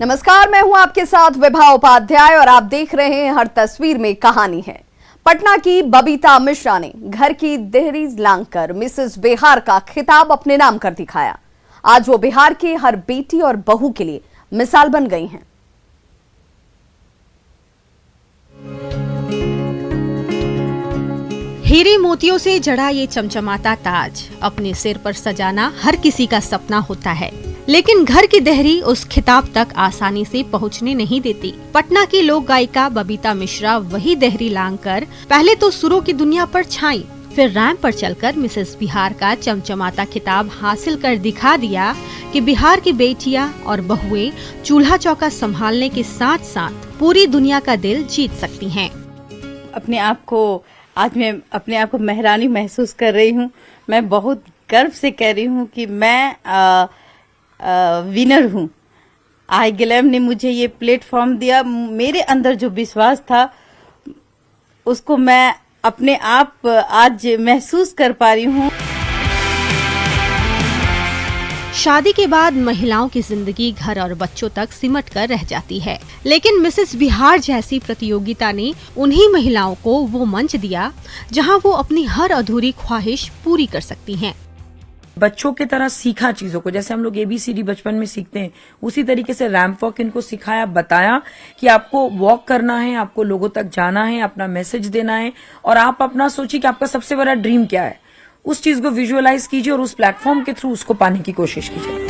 नमस्कार, मैं हूं आपके साथ विभा उपाध्याय और आप देख रहे हैं हर तस्वीर में कहानी है। पटना की बबीता मिश्रा ने घर की देहरी लांघकर मिसेस बिहार का खिताब अपने नाम कर दिखाया। आज वो बिहार की हर बेटी और बहू के लिए मिसाल बन गई हैं। हीरे मोतियों से जड़ा ये चमचमाता ताज अपने सिर पर सजाना हर किसी का सपना होता है, लेकिन घर की देहरी उस खिताब तक आसानी से पहुंचने नहीं देती। पटना की लोक गायिका बबीता मिश्रा वही देहरी लांघकर पहले तो सुरों की दुनिया पर छाई, फिर रैंप पर चलकर मिसेस बिहार का चमचमाता खिताब हासिल कर दिखा दिया कि बिहार की बेटियां और बहुएं चूल्हा चौका संभालने के साथ साथ पूरी दुनिया का दिल जीत सकती हैं। आज मैं अपने आप को महारानी महसूस कर रही हूँ। मैं बहुत गर्व से कह रही हूँ कि मैं विनर हूँ। आई ग्लैम ने मुझे ये प्लेटफॉर्म दिया। मेरे अंदर जो विश्वास था उसको मैं अपने आप आज महसूस कर पा रही हूँ। शादी के बाद महिलाओं की जिंदगी घर और बच्चों तक सिमट कर रह जाती है, लेकिन मिसेस बिहार जैसी प्रतियोगिता ने उन्हीं महिलाओं को वो मंच दिया जहां वो अपनी हर अधूरी ख्वाहिश पूरी कर सकती हैं। बच्चों की तरह सीखा चीजों को, जैसे हम लोग ABCD बचपन में सीखते हैं, उसी तरीके से रैंप वॉक इनको सिखाया, बताया कि आपको वॉक करना है, आपको लोगों तक जाना है, अपना मैसेज देना है और आप अपना सोचिए कि आपका सबसे बड़ा ड्रीम क्या है। उस चीज को विजुअलाइज कीजिए और उस प्लेटफॉर्म के थ्रू उसको पाने की कोशिश कीजिए।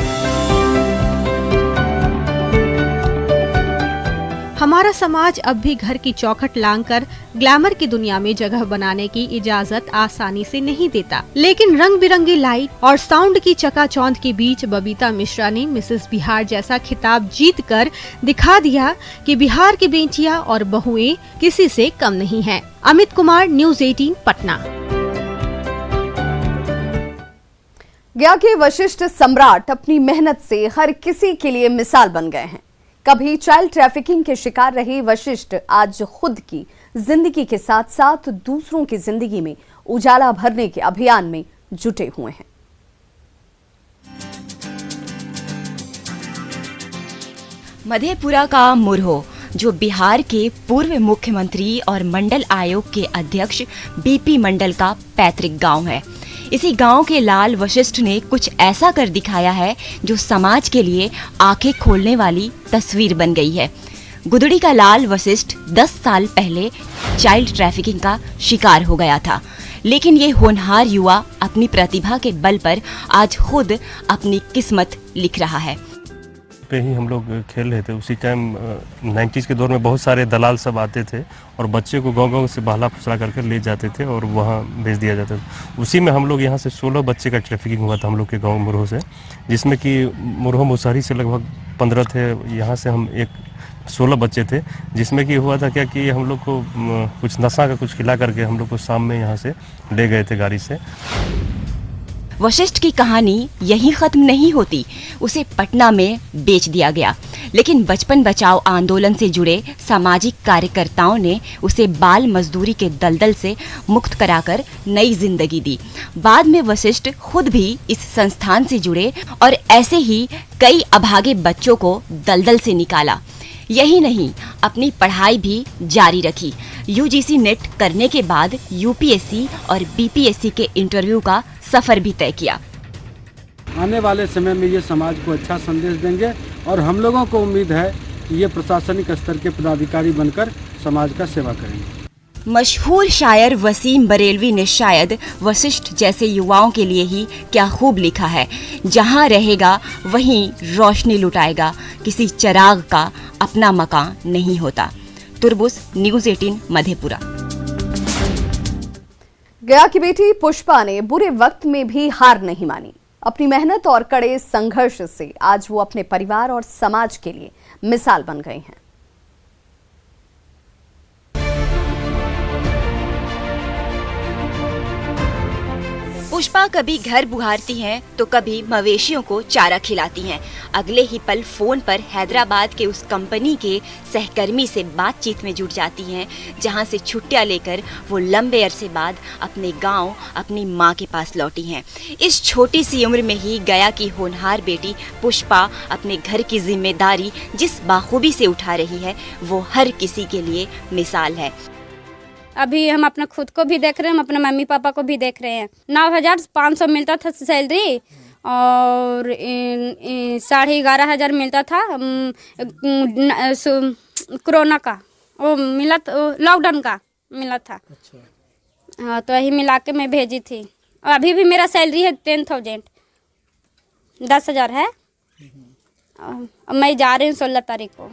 हमारा समाज अब भी घर की चौखट लांघकर ग्लैमर की दुनिया में जगह बनाने की इजाजत आसानी से नहीं देता, लेकिन रंग बिरंगी लाइट और साउंड की चकाचौंध के बीच बबीता मिश्रा ने मिसेस बिहार जैसा खिताब जीतकर दिखा दिया कि बिहार की बेटियां और बहुएं किसी से कम नहीं हैं। अमित कुमार, न्यूज़ 18 पटना। गया के वशिष्ठ सम्राट अपनी मेहनत से हर किसी के लिए मिसाल बन गए हैं। कभी चाइल्ड ट्रैफिकिंग के शिकार रहे वशिष्ठ आज खुद की जिंदगी के साथ साथ दूसरों की जिंदगी में उजाला भरने के अभियान में जुटे हुए हैं। मधेपुरा का मुरहो, जो बिहार के पूर्व मुख्यमंत्री और मंडल आयोग के अध्यक्ष BP मंडल का पैतृक गांव है। इसी गांव के लाल वशिष्ठ ने कुछ ऐसा कर दिखाया है जो समाज के लिए आंखें खोलने वाली तस्वीर बन गई है। गुदड़ी का लाल वशिष्ठ 10 साल पहले चाइल्ड ट्रैफिकिंग का शिकार हो गया था, लेकिन ये होनहार युवा अपनी प्रतिभा के बल पर आज खुद अपनी किस्मत लिख रहा है। पे ही हम लोग खेल रहे थे। उसी टाइम 90s के दौर में बहुत सारे दलाल सब आते थे और बच्चे को गांव-गांव से बहला फुसला करके ले जाते थे और वहां भेज दिया जाता था। उसी में हम लोग यहां से 16 बच्चे का ट्रैफिकिंग हुआ था हम लोग के गांव मुरहो से, जिसमें कि मुरहो मुसहरी से लगभग 15 थे। यहाँ से हम 16 बच्चे थे, जिसमें कि हुआ था क्या कि हम लोग को कुछ नशा का कुछ खिला करके हम लोग को शाम में यहाँ से ले गए थे गाड़ी से। वशिष्ठ की कहानी यहीं खत्म नहीं होती। उसे पटना में बेच दिया गया, लेकिन बचपन बचाओ आंदोलन से जुड़े सामाजिक कार्यकर्ताओं ने उसे बाल मजदूरी के दलदल से मुक्त कराकर नई जिंदगी दी। बाद में वशिष्ठ खुद भी इस संस्थान से जुड़े और ऐसे ही कई अभागे बच्चों को दलदल से निकाला। यही नहीं, अपनी पढ़ाई भी जारी रखी। UGC नेट करने के बाद UPSC और BPSC के इंटरव्यू का सफर भी तय किया। आने वाले समय में ये समाज को अच्छा संदेश देंगे और हम लोगों को उम्मीद है कि ये प्रशासनिक स्तर के पदाधिकारी बनकर समाज का सेवा करेंगे। मशहूर शायर वसीम बरेलवी ने शायद वशिष्ठ जैसे युवाओं के लिए ही क्या खूब लिखा है, जहां रहेगा वहीं रोशनी लुटाएगा, किसी चिराग का अपना मकान नहीं होता। तुरबुस, न्यूज़ 18 मधेपुरा। गया की बेटी पुष्पा ने बुरे वक्त में भी हार नहीं मानी। अपनी मेहनत और कड़े संघर्ष से आज वो अपने परिवार और समाज के लिए मिसाल बन गई हैं। पुष्पा कभी घर बुहारती हैं तो कभी मवेशियों को चारा खिलाती हैं। अगले ही पल फोन पर हैदराबाद के उस कंपनी के सहकर्मी से बातचीत में जुट जाती हैं, जहां से छुट्टियां लेकर वो लंबे अरसे बाद अपने गांव अपनी मां के पास लौटी हैं। इस छोटी सी उम्र में ही गया की होनहार बेटी पुष्पा अपने घर की जिम्मेदारी जिस बाखूबी से उठा रही है, वो हर किसी के लिए मिसाल है। अभी हम अपना खुद को भी देख रहे हैं, हम अपने मम्मी पापा को भी देख रहे हैं। 9,500 मिलता था सैलरी और 11,500 मिलता था कोरोना का, वो मिला लॉकडाउन का मिला था। हाँ, तो यही मिला के मैं भेजी थी। और अभी भी मेरा सैलरी है 10,000, 10,000 है। मैं जा रही हूँ 16 तारीख को।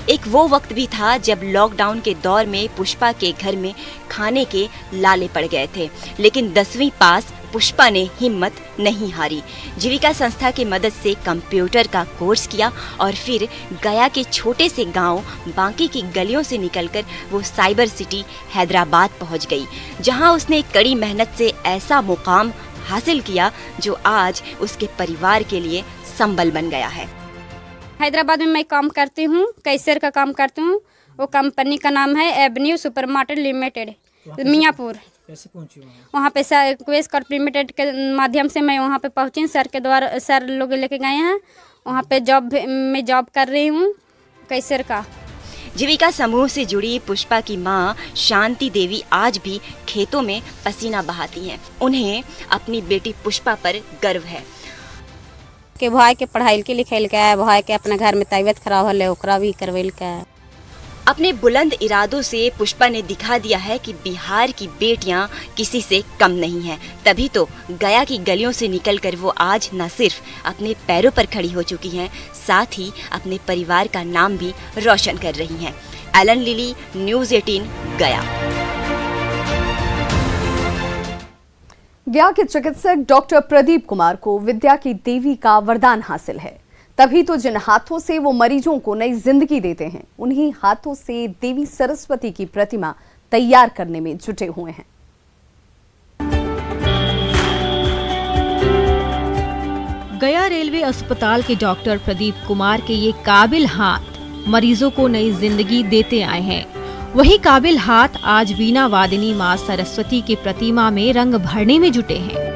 एक वो वक्त भी था जब लॉकडाउन के दौर में पुष्पा के घर में खाने के लाले पड़ गए थे, लेकिन 10वीं पास पुष्पा ने हिम्मत नहीं हारी। जीविका संस्था की मदद से कंप्यूटर का कोर्स किया और फिर गया के छोटे से गांव बांकी की गलियों से निकलकर वो साइबर सिटी हैदराबाद पहुंच गई, जहां उसने कड़ी मेहनत से ऐसा मुकाम हासिल किया जो आज उसके परिवार के लिए संबल बन गया है। हैदराबाद में मैं काम करती हूँ, कैशियर का काम करती हूँ। वो कंपनी का नाम है एवेन्यू सुपरमार्केट लिमिटेड, मियाँपुर। कैसे पहुंची वहाँ पे सर क्वेस कॉर्प लिमिटेड के माध्यम से मैं वहाँ पे पहुँची। सर के द्वारा सर लोग लेके गए हैं। वहाँ पे मैं जॉब कर रही हूँ कैशियर का। जीविका समूह से जुड़ी पुष्पा की मां शांति देवी आज भी खेतों में पसीना बहाती हैं। उन्हें अपनी बेटी पुष्पा पर गर्व है के भाई के पढ़ाई के लिखाई के है, भाई के अपने घर में तबीयत खराब होले ओकरा भी करवेल के। अपने बुलंद इरादों से पुष्पा ने दिखा दिया है कि बिहार की बेटियां किसी से कम नहीं हैं। तभी तो गया की गलियों से निकलकर वो आज न सिर्फ अपने पैरों पर खड़ी हो चुकी हैं, साथ ही अपने परिवार का नाम भी रोशन कर रही हैं। एलन लिली, न्यूज़ 18 गया। गया के चिकित्सक डॉक्टर प्रदीप कुमार को विद्या की देवी का वरदान हासिल है। तभी तो जिन हाथों से वो मरीजों को नई जिंदगी देते हैं, उन्हीं हाथों से देवी सरस्वती की प्रतिमा तैयार करने में जुटे हुए हैं। गया रेलवे अस्पताल के डॉक्टर प्रदीप कुमार के ये काबिल हाथ मरीजों को नई जिंदगी देते आए हैं। वही काबिल हाथ आज वीणा वादिनी मां सरस्वती की प्रतिमा में रंग भरने में जुटे हैं।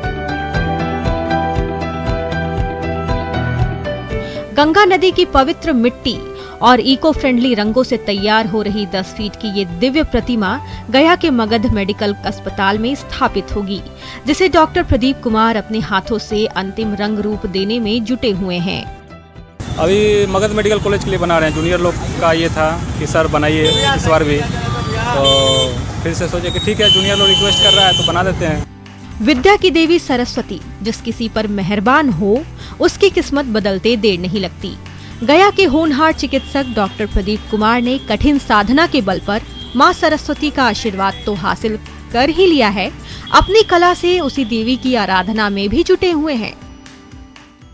गंगा नदी की पवित्र मिट्टी और इको फ्रेंडली रंगों से तैयार हो रही 10 फीट की ये दिव्य प्रतिमा गया के मगध मेडिकल अस्पताल में स्थापित होगी, जिसे डॉक्टर प्रदीप कुमार अपने हाथों से अंतिम रंग रूप देने में जुटे हुए हैं। अभी मगध मेडिकल कॉलेज के लिए बना रहे हैं। जूनियर लोग का ये था कि सर बनाइए इस बार भी, तो फिर से सोचे कि ठीक है, जूनियर लोग रिक्वेस्ट कर रहा है तो बना देते हैं। विद्या की देवी सरस्वती जिस किसी पर मेहरबान हो, उसकी किस्मत बदलते देर नहीं लगती। गया के होनहार चिकित्सक डॉक्टर प्रदीप कुमार ने कठिन साधना के बल पर मां सरस्वती का आशीर्वाद तो हासिल कर ही लिया है, अपनी कला से उसी देवी की आराधना में भी जुटे हुए हैं।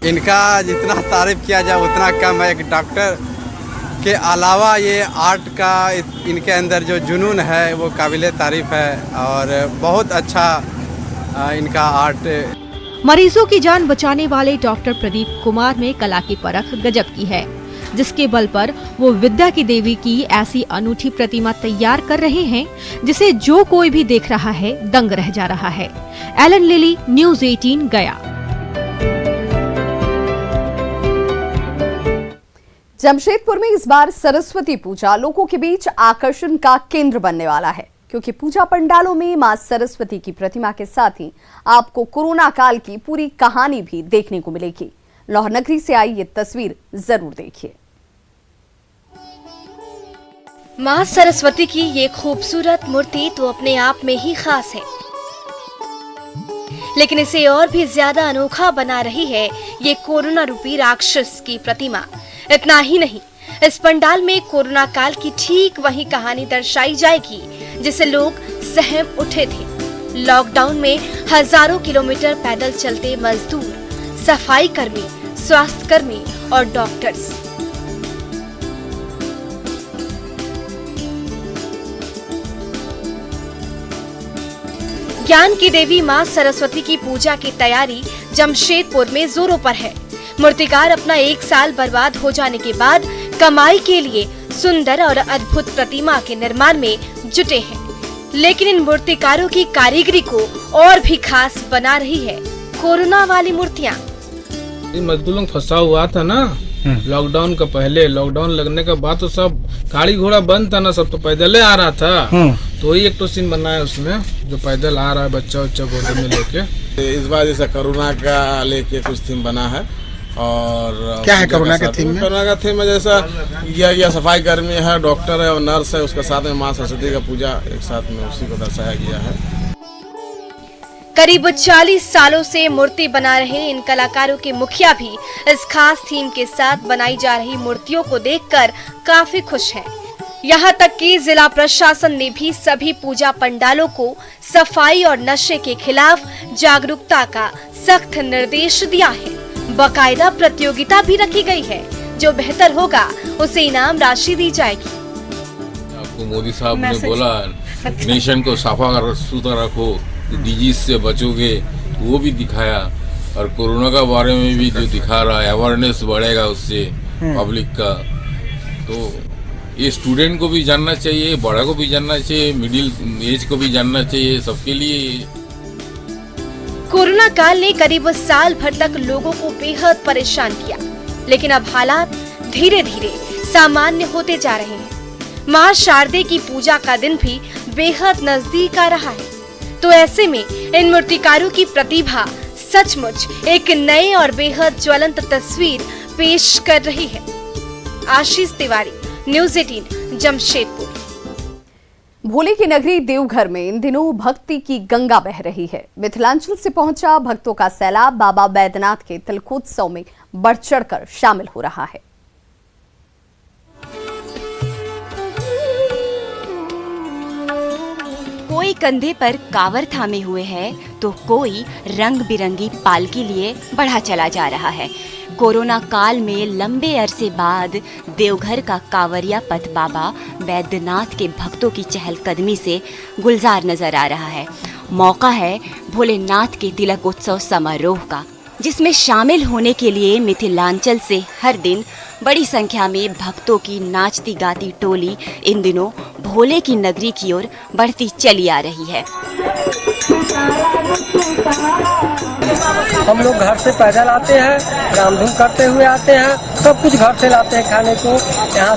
इनका जितना तारीफ किया जाए उतना कम है। एक डॉक्टर के अलावा ये आर्ट का इनके अंदर जो जुनून है वो काबिले तारीफ है और बहुत अच्छा इनका आर्ट। मरीजों की जान बचाने वाले डॉक्टर प्रदीप कुमार में कला की परख गजब की है, जिसके बल पर वो विद्या की देवी की ऐसी अनूठी प्रतिमा तैयार कर रहे हैं जिसे जो कोई भी देख रहा है दंग रह जा रहा है। एलन लिली, न्यूज़ 18 गया। जमशेदपुर में इस बार सरस्वती पूजा लोगों के बीच आकर्षण का केंद्र बनने वाला है, क्योंकि पूजा पंडालों में मां सरस्वती की प्रतिमा के साथ ही आपको कोरोना काल की पूरी कहानी भी देखने को मिलेगी। लाहौर से आई ये तस्वीर जरूर देखिए। मां सरस्वती की ये खूबसूरत मूर्ति तो अपने आप में ही खास है, लेकिन इसे और भी ज्यादा अनोखा बना रही है ये कोरोना रूपी राक्षस की प्रतिमा। इतना ही नहीं, इस पंडाल में कोरोना काल की ठीक वही कहानी दर्शाई जाएगी जिसे लोग सहम उठे थे। लॉकडाउन में हजारों किलोमीटर पैदल चलते मजदूर, सफाई कर्मी, स्वास्थ्य कर्मी और डॉक्टर्स। ज्ञान की देवी मां सरस्वती की पूजा की तैयारी जमशेदपुर में जोरों पर है। मूर्तिकार अपना 1 साल बर्बाद हो जाने के बाद कमाई के लिए सुंदर और अद्भुत प्रतिमा के निर्माण में जुटे हैं। लेकिन इन मूर्तिकारों की कारीगरी को और भी खास बना रही है कोरोना वाली मूर्तियाँ। मजदूरों फंसा हुआ था ना लॉकडाउन का पहले, लॉकडाउन लगने के बाद तो सब गाड़ी घोड़ा बंद था ना, सब तो पैदल आ रहा था। तो वही एक तो सीन बना है उसमें, जो पैदल आ रहा है बच्चा गोद में लेके। इस बार जैसा कोरोना का लेके कुछ थीम बना है। और क्या है कोरोना का थीम में? कोरोना का थीम में जैसा यह सफाई कर्मी है, डॉक्टर है और नर्स है, उसके साथ में माँ सरस्वती का पूजा एक साथ में उसी को दर्शाया गया है। करीब 40 सालों से मूर्ति बना रहे इन कलाकारों के मुखिया भी इस खास थीम के साथ बनाई जा रही मूर्तियों को देखकर काफी खुश हैं। यहाँ तक कि जिला प्रशासन ने भी सभी पूजा पंडालों को सफाई और नशे के खिलाफ जागरूकता का सख्त निर्देश दिया है। बाकायदा प्रतियोगिता भी रखी गई है, जो बेहतर होगा उसे इनाम राशि दी जाएगी। आपको मोदी साहब ने बोला नेशन को साफा सुथरा रखो, डिजीज से बचोगे, वो भी दिखाया। और कोरोना का बारे में भी जो दिखा रहा है, अवेयरनेस बढ़ेगा उससे पब्लिक का। तो ये स्टूडेंट को भी जानना चाहिए, बड़ा को भी जानना चाहिए, मिडिल एज को भी जानना चाहिए, सबके लिए। कोरोना काल ने करीब साल भर तक लोगों को बेहद परेशान किया, लेकिन अब हालात धीरे धीरे सामान्य होते जा रहे हैं। मां शारदे की पूजा का दिन भी बेहद नजदीक आ रहा है। तो ऐसे में इन मूर्तिकारों की प्रतिभा सचमुच एक नए और बेहद ज्वलंत तस्वीर पेश कर रही है। आशीष तिवारी, न्यूज़ 18, जमशेदपुर। भोले की नगरी देवघर में इन दिनों भक्ति की गंगा बह रही है। मिथिलांचल से पहुंचा भक्तों का सैलाब बाबा बैद्यनाथ के तिलकोत्सव में बढ़ चढ़कर शामिल हो रहा है। कोई कंधे पर कांवर थामे हुए है तो कोई रंग बिरंगी पालकी लिए बढ़ा चला जा रहा है। कोरोना काल में लंबे अरसे बाद देवघर का कांवरिया पथ बाबा बैद्यनाथ के भक्तों की चहलकदमी से गुलजार नजर आ रहा है। मौका है भोलेनाथ के तिलकोत्सव समारोह का, जिसमें शामिल होने के लिए मिथिलांचल से हर दिन बड़ी संख्या में भक्तों की नाचती गाती टोली इन दिनों भोले की नगरी की ओर बढ़ती चली आ रही है। हम लोग घर से पैदल आते हैं, रामधूम करते हुए आते हैं, सब कुछ घर से लाते हैं खाने को। यहाँ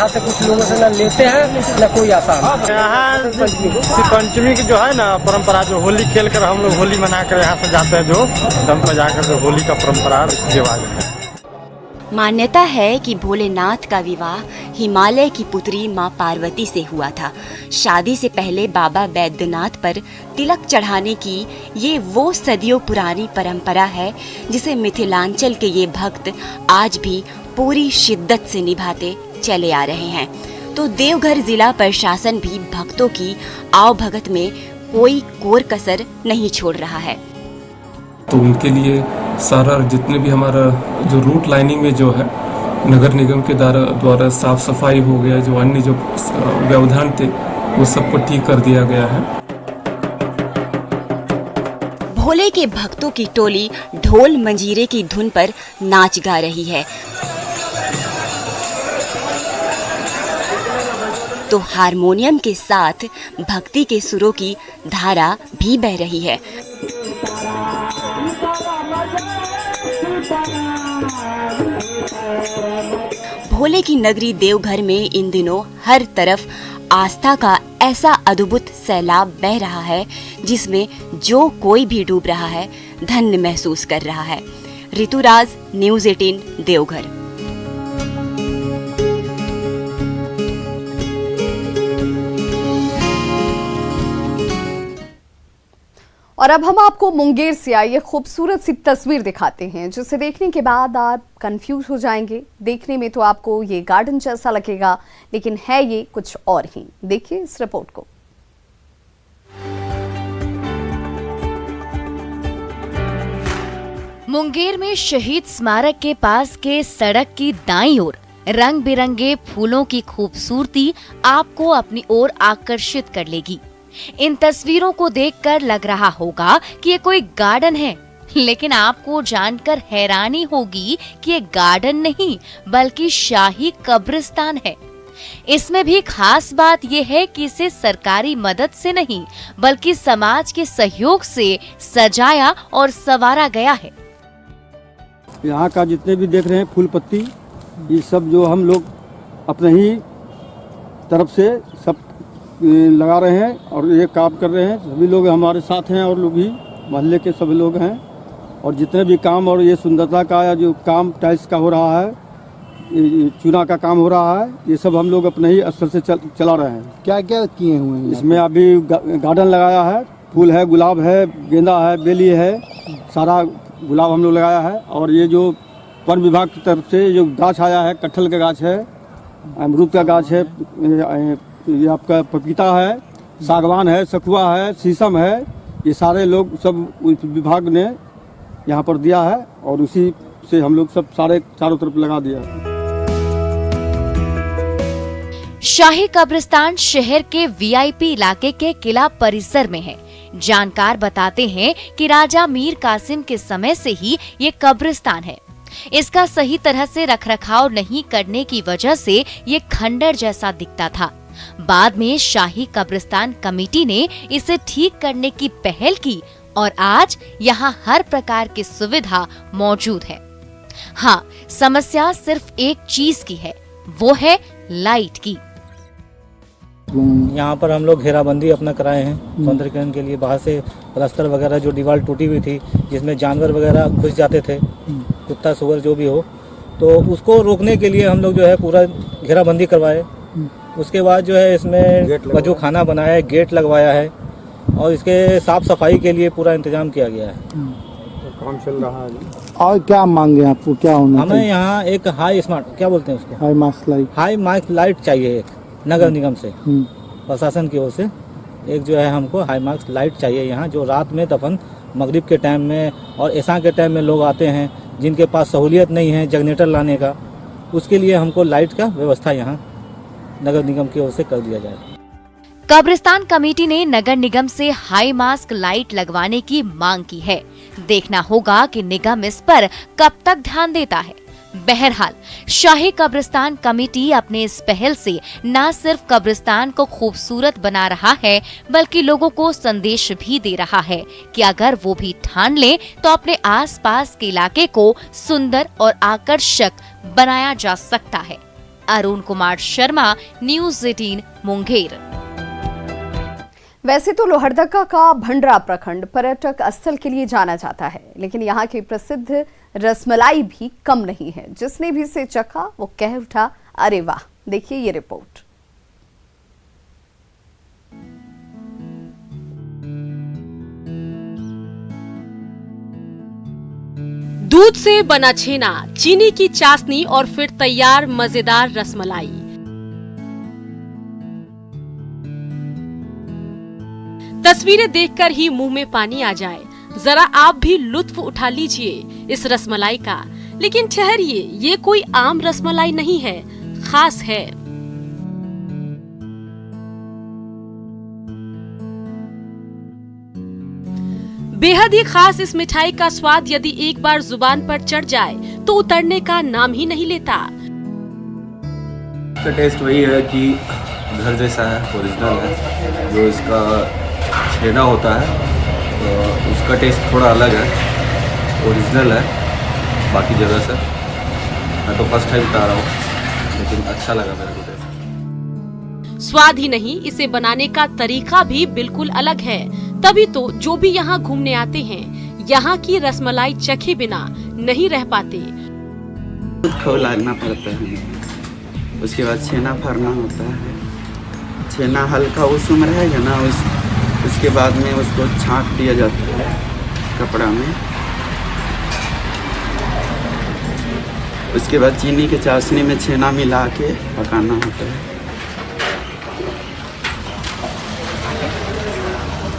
से कुछ लोगों से न लेते हैं न कोई आसान। यहाँ पंचमी की जो है ना परंपरा, जो होली खेल कर हम लोग होली मना कर यहाँ से जाते हैं, जो दम पर जाकर जो होली का परंपरा रिवाज है। मान्यता है कि भोलेनाथ का विवाह हिमालय की पुत्री मां पार्वती से हुआ था। शादी से पहले बाबा बैद्यनाथ पर तिलक चढ़ाने की ये वो सदियों पुरानी परंपरा है जिसे मिथिलांचल के ये भक्त आज भी पूरी शिद्दत से निभाते चले आ रहे हैं। तो देवघर जिला प्रशासन भी भक्तों की आवभगत में कोई कोर कसर नहीं छोड़ रहा है। तो उनके लिए सारा जितने भी हमारा जो रूट लाइनिंग में जो है नगर निगम के द्वारा साफ सफाई हो गया, जो अन्य जो व्यवधान थे वो सबको ठीक कर दिया गया है। भोले के भक्तों की टोली ढोल मंजीरे की धुन पर नाच गा रही है, तो हारमोनियम के साथ भक्ति के सुरों की धारा भी बह रही है। भोले की नगरी देवघर में इन दिनों हर तरफ आस्था का ऐसा अद्भुत सैलाब बह रहा है जिसमें जो कोई भी डूब रहा है धन्य महसूस कर रहा है। ऋतुराज, न्यूज़ 18, देवघर। और अब हम आपको मुंगेर से आई एक खूबसूरत सी तस्वीर दिखाते हैं, जिसे देखने के बाद आप कंफ्यूज हो जाएंगे। देखने में तो आपको ये गार्डन जैसा लगेगा, लेकिन है ये कुछ और ही। देखिए इस रिपोर्ट को। मुंगेर में शहीद स्मारक के पास के सड़क की दाईं ओर रंग बिरंगे फूलों की खूबसूरती आपको अपनी ओर आकर्षित कर लेगी। इन तस्वीरों को देखकर लग रहा होगा कि ये कोई गार्डन है, लेकिन आपको जानकर हैरानी होगी कि ये गार्डन नहीं बल्कि शाही कब्रिस्तान है। इसमें भी खास बात यह है कि इसे सरकारी मदद से नहीं बल्कि समाज के सहयोग से सजाया और संवारा गया है। यहाँ का जितने भी देख रहे हैं फूल पत्ती, ये सब जो हम लोग अपने ही तरफ से सब लगा रहे हैं और ये काम कर रहे हैं। सभी लोग हमारे साथ हैं और लोग भी मोहल्ले के सभी लोग हैं। और जितने भी काम और ये सुंदरता का जो काम टाइल्स का हो रहा है, चूना का काम हो रहा है, ये सब हम लोग अपने ही स्तर से चला रहे हैं। क्या क्या किए हुए हैं इसमें? अभी गार्डन लगाया है, फूल है, गुलाब है, गेंदा है, बेली है, सारा गुलाब हम लोग लगाया है। और ये जो वन विभाग की तरफ से जो गाछ आया है, कटहल का गाछ है, अमरूद का गाछ है, ये आपका पपीता है, सागवान है, सखुआ है, शीशम है, ये सारे लोग सब विभाग ने यहाँ पर दिया है और उसी से हम लोग सब सारे चारों तरफ लगा दिया है। शाही कब्रिस्तान शहर के वीआईपी इलाके के किला परिसर में है। जानकार बताते हैं कि राजा मीर कासिम के समय से ही ये कब्रिस्तान है। इसका सही तरह से रखरखाव नहीं करने की वजह से ये खंडर जैसा दिखता था। बाद में शाही कब्रिस्तान कमेटी ने इसे ठीक करने की पहल की और आज यहाँ हर प्रकार की सुविधा मौजूद है। हाँ, समस्या सिर्फ एक चीज की है, वो है लाइट की। यहाँ पर हम लोग घेराबंदी अपना कराए हैं सौंदर्यीकरण के लिए। बाहर से प्लास्टर वगैरह जो दीवार टूटी हुई थी जिसमें जानवर वगैरह घुस जाते थे, कुत्ता सुअर जो भी हो, तो उसको रोकने के लिए हम लोग जो है पूरा घेराबंदी करवाए। उसके बाद जो है इसमें वजू खाना बनाया है, गेट लगवाया है और इसके साफ सफाई के लिए पूरा इंतजाम किया गया है। काम चल रहा है। और क्या मांगे आपको, क्या होना हमें चाहिए? यहाँ एक हाई स्मार्ट, क्या बोलते हैं उसको, हाई मार्क्स लाइट चाहिए एक नगर निगम से, प्रशासन की ओर से एक जो है हमको हाई मार्क्स लाइट चाहिए यहाँ, जो रात में दफन मगरिब के टाइम में और ऐसा के टाइम में लोग आते हैं जिनके पास सहूलियत नहीं है जनरेटर लाने का, उसके लिए हमको लाइट का व्यवस्था यहाँ नगर निगम की ओर से कर दिया जाए। कब्रिस्तान कमेटी ने नगर निगम से हाई मास्क लाइट लगवाने की मांग की है। देखना होगा कि निगम इस पर कब तक ध्यान देता है। बहरहाल शाही कब्रिस्तान कमेटी अपने इस पहल से न सिर्फ कब्रिस्तान को खूबसूरत बना रहा है बल्कि लोगों को संदेश भी दे रहा है कि अगर वो भी ठान ले तो अपने आसपास के इलाके को सुंदर और आकर्षक बनाया जा सकता है। अरुण कुमार शर्मा, न्यूज़ 18 मुंगेर। वैसे तो लोहरदगा का भंडरा प्रखंड पर्यटक स्थल के लिए जाना जाता है, लेकिन यहाँ की प्रसिद्ध रसमलाई भी कम नहीं है। जिसने भी इसे चखा वो कह उठा, अरे वाह। देखिए ये रिपोर्ट। दूध से बना छेना, चीनी की चाशनी और फिर तैयार मजेदार रसमलाई। तस्वीरें देखकर ही मुंह में पानी आ जाए। जरा आप भी लुत्फ उठा लीजिए इस रसमलाई का। लेकिन ठहरिए, ये कोई आम रसमलाई नहीं है, खास है। बेहद ही खास इस मिठाई का स्वाद यदि एक बार जुबान पर चढ़ जाए तो उतरने का नाम ही नहीं लेता। इसका टेस्ट वही है कि घर जैसा है, ओरिजिनल है। जो इसका छेना होता है तो उसका टेस्ट थोड़ा अलग है, ओरिजिनल है बाकी जगह से। मैं तो फर्स्ट टाइम खा रहा हूँ, लेकिन अच्छा लगा मेरे को टेस्ट। स्वाद ही नहीं, इसे बनाने का तरीका भी बिल्कुल अलग है। तभी तो जो भी यहाँ घूमने आते हैं, यहाँ की रसमलाई चखे बिना नहीं रह पाते। खो लागना पड़ता है, उसके बाद छेना भरना होता है। छेना हल्का उसमें रहेगा ना, उसके बाद में उसको छाँट दिया जाता है कपड़ा में। उसके बाद चीनी के चाशनी में छेना मिला के पकाना होता है।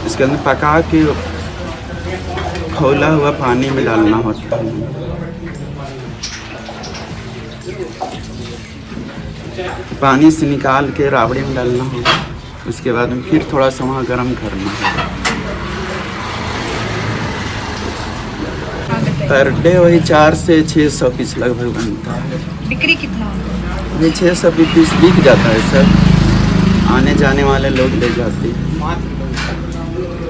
इसके अंदर पका के खौला हुआ पानी में डालना होता है। पानी से निकाल के राबड़ी में डालना होगा। उसके बाद में फिर थोड़ा सा वहाँ गर्म करना है। पर डे वही 400 से 600 पीस लगभग बनता है। बिक्री कितना होता है? ये 600 पीस बिक जाता है सर, आने जाने वाले लोग ले जाते हैं।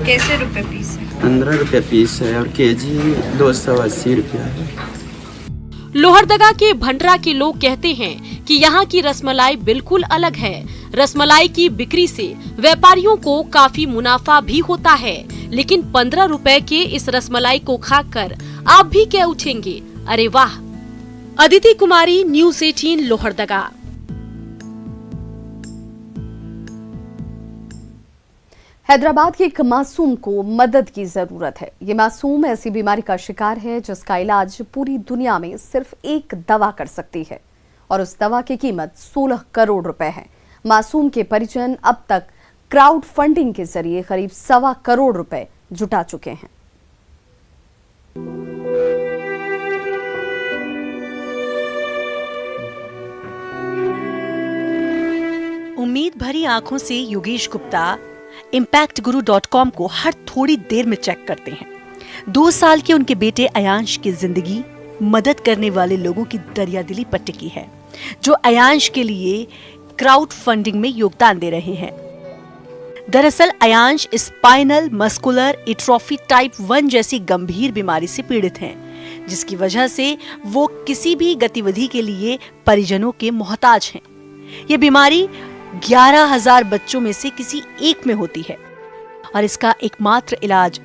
कैसे रुपए पीस है? 15 रुपये पीस है और केजी 280 रुपया है। लोहरदगा के भंडरा के लोग कहते हैं कि यहाँ की रसमलाई बिल्कुल अलग है। रसमलाई की बिक्री से व्यापारियों को काफी मुनाफा भी होता है, लेकिन 15 रुपए के इस रसमलाई को खाकर आप भी क्या उठेंगे? अरे वाह। अदिति कुमारी, न्यूज़ 18 लोहरदगा। हैदराबाद के एक मासूम को मदद की जरूरत है। ये मासूम ऐसी बीमारी का शिकार है जिसका इलाज पूरी दुनिया में सिर्फ एक दवा कर सकती है और उस दवा की कीमत 16 करोड़ रुपए है। मासूम के परिजन अब तक क्राउड फंडिंग के जरिए करीब 1.25 करोड़ रुपए जुटा चुके हैं। उम्मीद भरी आंखों से योगेश गुप्ता impactguru.com को हर थोड़ी देर में चेक करते हैं। 2 साल के उनके बेटे अयांश की जिंदगी मदद करने वाले लोगों की दरियादिली पर टिकी है, जो अयांश के लिए क्राउड फंडिंग में योगदान दे रहे हैं। दरअसल Ayansh spinal muscular atrophy type 1 जैसी गंभीर बीमारी से पीड़ित हैं, जिसकी वजह से वो किसी भी गतिविधि के लिए परिजनों के मोहताज हैं। ये बीमारी 11,000 बच्चों में से किसी एक में होती है और इसका एकमात्र इलाज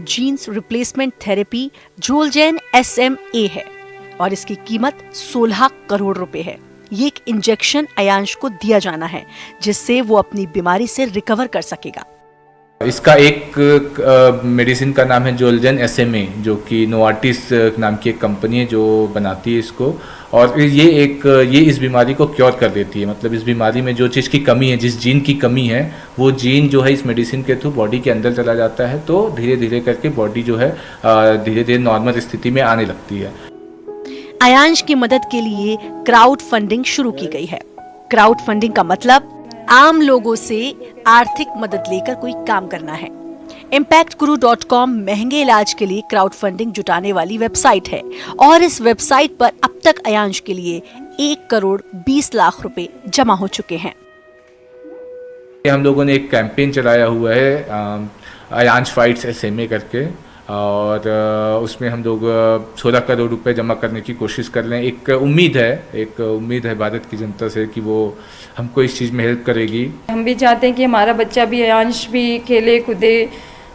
जीन्स रिप्लेसमेंट थेरेपी जोलजेन SMA है और इसकी कीमत 16 करोड़ रुपए है। ये एक इंजेक्शन अयांश को दिया जाना है जिससे वो अपनी बीमारी से रिकवर कर सकेगा। इसका एक मेडिसिन का नाम है जोलजेन SMA, जो कि नोवार्टिस नाम की एक कंपनी है जो बनाती है इसको, और ये इस बीमारी को क्योर कर देती है। मतलब इस बीमारी में जो चीज़ की कमी है, जिस जीन की कमी है, वो जीन जो है इस मेडिसिन के थ्रू बॉडी के अंदर चला जाता है, तो धीरे धीरे करके बॉडी जो है धीरे धीरे नॉर्मल स्थिति में आने लगती है। अयांश की मदद के लिए क्राउड फंडिंग शुरू की गई है। क्राउड फंडिंग का मतलब आम लोगों से आर्थिक मदद लेकर कोई काम करना है। impactguru.com महंगे इलाज के लिए क्राउड फंडिंग जुटाने वाली वेबसाइट है और इस वेबसाइट पर अब तक अयांश के लिए 1 करोड़ 20 लाख रुपए जमा हो चुके हैं। हम लोगों ने एक कैंपेन चलाया हुआ है अयांश फाइट्स SMA करके, और उसमें हम लोग 16 करोड़ रुपए जमा करने की कोशिश कर रहे हैं। एक उम्मीद है भारत की जनता से कि वो हमको इस चीज़ में हेल्प करेगी। हम भी चाहते हैं कि हमारा बच्चा भी, अयांश भी खेले कूदे।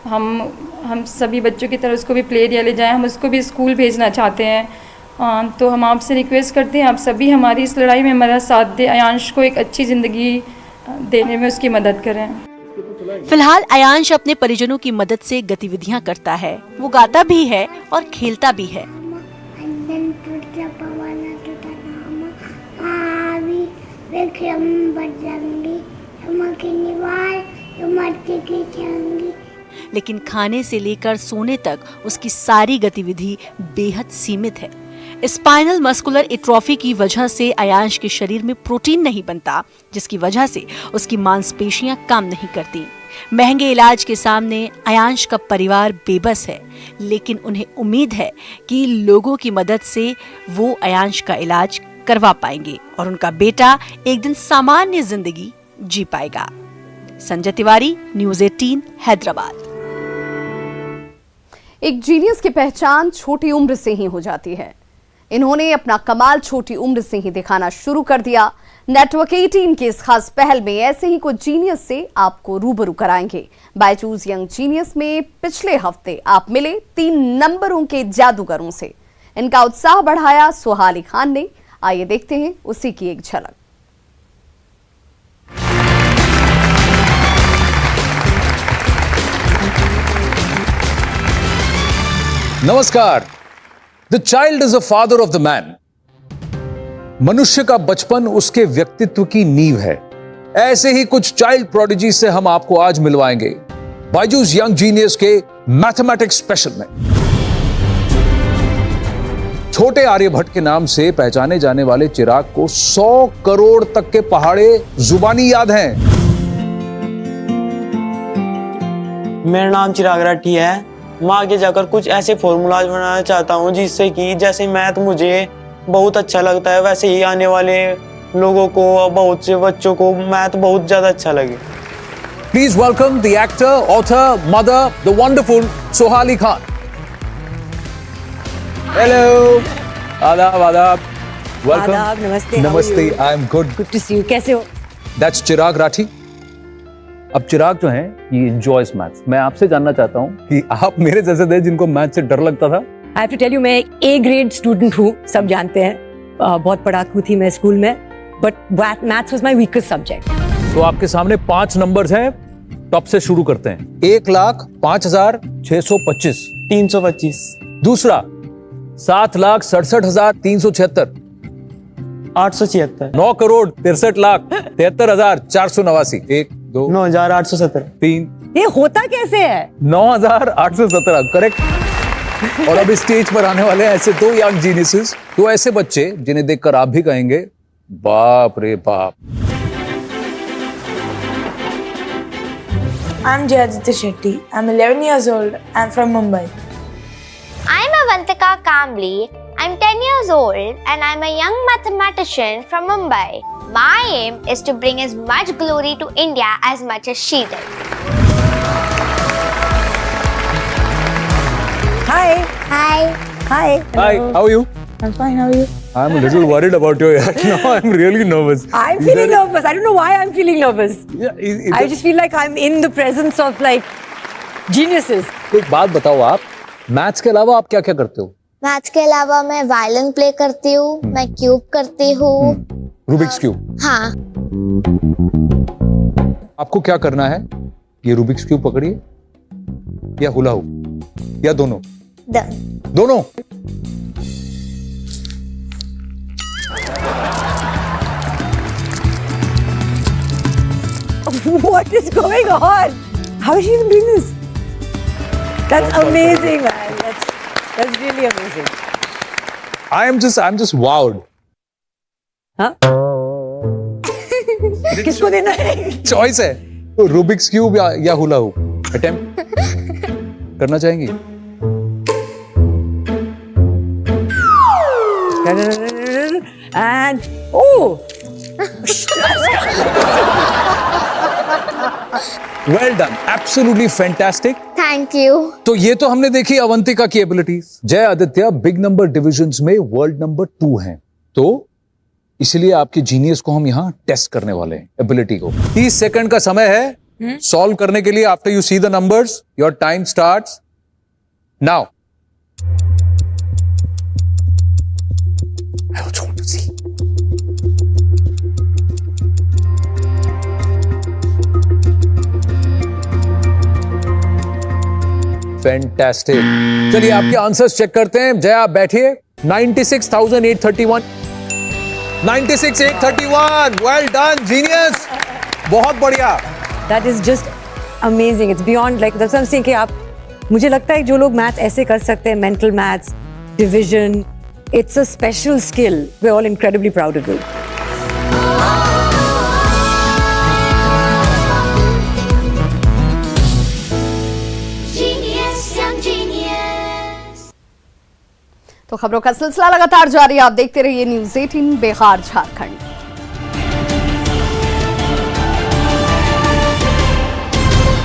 हम सभी बच्चों की तरह उसको भी प्ले एरिया ले जाएं, हम उसको भी स्कूल भेजना चाहते हैं। तो हम आपसे रिक्वेस्ट करते हैं आप सभी हमारी इस लड़ाई में हमारा साथ दें, अयांश को एक अच्छी ज़िंदगी देने में उसकी मदद करें। फिलहाल अयांश अपने परिजनों की मदद से गतिविधियां करता है। वो गाता भी है और खेलता भी है। लेकिन खाने से लेकर सोने तक उसकी सारी गतिविधि बेहद सीमित है। स्पाइनल मस्कुलर एट्रोफी की वजह से अयांश के शरीर में प्रोटीन नहीं बनता, जिसकी वजह से उसकी मांसपेशियां काम नहीं करती। महंगे इलाज के सामने अयांश का परिवार बेबस है, लेकिन उन्हें उम्मीद है कि लोगों की मदद से वो अयांश का इलाज करवा पाएंगे और उनका बेटा एक दिन सामान्य जिंदगी जी पाएगा। संजय तिवारी, न्यूज़ 18 हैदराबाद। एक जीनियस की पहचान छोटी उम्र से ही हो जाती है। इन्होंने अपना कमाल छोटी उम्र से ही दिखाना शुरू कर दिया। नेटवर्क 18 की इस खास पहल में ऐसे ही कुछ जीनियस से आपको रूबरू कराएंगे। बायजूस यंग जीनियस में पिछले हफ्ते आप मिले 3 नंबरों के जादूगरों से। इनका उत्साह बढ़ाया सुहाली खान ने। आइए देखते हैं उसी की एक झलक। नमस्कार। The child is the father of the man. मनुष्य का बचपन उसके व्यक्तित्व की नींव है। ऐसे ही कुछ चाइल्ड प्रोडिजी से हम आपको आज मिलवाएंगे बायजूस यंग जीनियस के मैथमेटिक्स स्पेशल में। छोटे आर्यभट्ट के नाम से पहचाने जाने वाले चिराग को 100 करोड़ तक के पहाड़े जुबानी याद हैं। मेरा नाम चिराग राठी है। मैं आगे जाकर कुछ ऐसे फॉर्मूलाज बनाना चाहता हूँ जिससे कि जैसे मैथ मुझे बहुत अच्छा लगता है वैसे ही आने वाले लोगों को और बहुत से बच्चों को मैथ बहुत ज्यादा अच्छा लगे। Please welcome the actor, author, mother, the wonderful Sohali Khan. Hello. आदाब आदाब. Welcome. आदाब, नमस्ते. How are नमस्ते. you? I am good. Good to see you. कैसे हो? That's चिराग राठी. अब चिराग जो है ये enjoys maths. मैं आपसे जानना चाहता हूँ कि आप मेरे जैसे थे जिनको मैथ से डर लगता था. I have to tell you, मैं एक A grade student हूँ, सब जानते हैं. बहुत पढ़ाकू थी मैं स्कूल में. But maths was my weakest subject. तो आपके सामने 5 नंबर्स हैं. टॉप से शुरू करते हैं. 1,05,625. 325. दूसरा 7,67,376. 876. 9,63,73,489. 1 2 9,817. 3. ये होता कैसे है? 9,817. करेक्ट. और अब स्टेज पर आने वाले हैं ऐसे 2 यंग जीनियसेस, 2 ऐसे बच्चे जिन्हें देखकर आप भी कहेंगे बाप रे बाप. I'm Jayaditya Shetty. I'm 11 years old. I'm from Mumbai. I'm Avantika Kambli. I'm 10 years old and I'm a young mathematician from Mumbai. My aim is to bring as much glory to India as much as she did. Hi. Hi. Hi. Hi, how are you? I'm fine. How are you? I'm a little worried about you right now. I'm really nervous. I'm feeling nervous. I don't know why I'm feeling nervous. Yeah, I just feel like I'm in the presence of like geniuses. एक बात बताओ, आप maths के अलावा आप क्या क्या करते हो? मैथ्स के अलावा मैं वायलिन प्ले करती हूँ, मैं क्यूब करती हूँ. Rubik's cube. हाँ. आपको क्या करना है? ये रूबिक्स क्यूब पकड़िए या हुला हुप या दोनों? दोनों. What is going on? How is she even doing this? That's amazing, man. That's really amazing. I'm just wowed. हाँ? किसको देना है? चॉइस है. तो रूबिक्स क्यूब या हुला हुप. अटेम्प्ट करना चाहेंगी? And oh. Well done, absolutely fantastic. Thank you. तो ये तो हमने देखी अवंतिका की एबिलिटीज. जय आदित्य बिग नंबर डिविजन्स में वर्ल्ड नंबर 2 हैं, तो इसलिए आपके जीनियस को हम यहाँ टेस्ट करने वाले हैं, एबिलिटी को. 30 सेकंड का समय है सॉल्व करने के लिए. After you see the numbers your time starts now. I also want to see. Fantastic. चलिए आपके आंसर्स चेक करते हैं. जय आप बैठिए. 96,831. 96,831. Well done genius. बहुत बढ़िया. That is just amazing. It's beyond like that's what I'm saying कि आप मुझे लगता है जो लोग मैथ्स ऐसे कर सकते हैं, mental maths, division, it's a special skill. We're all incredibly proud of you. तो खबरों का सिलसिला लगातार जारी. आप देखते रहिए न्यूज़ 18 बिहार झारखंड.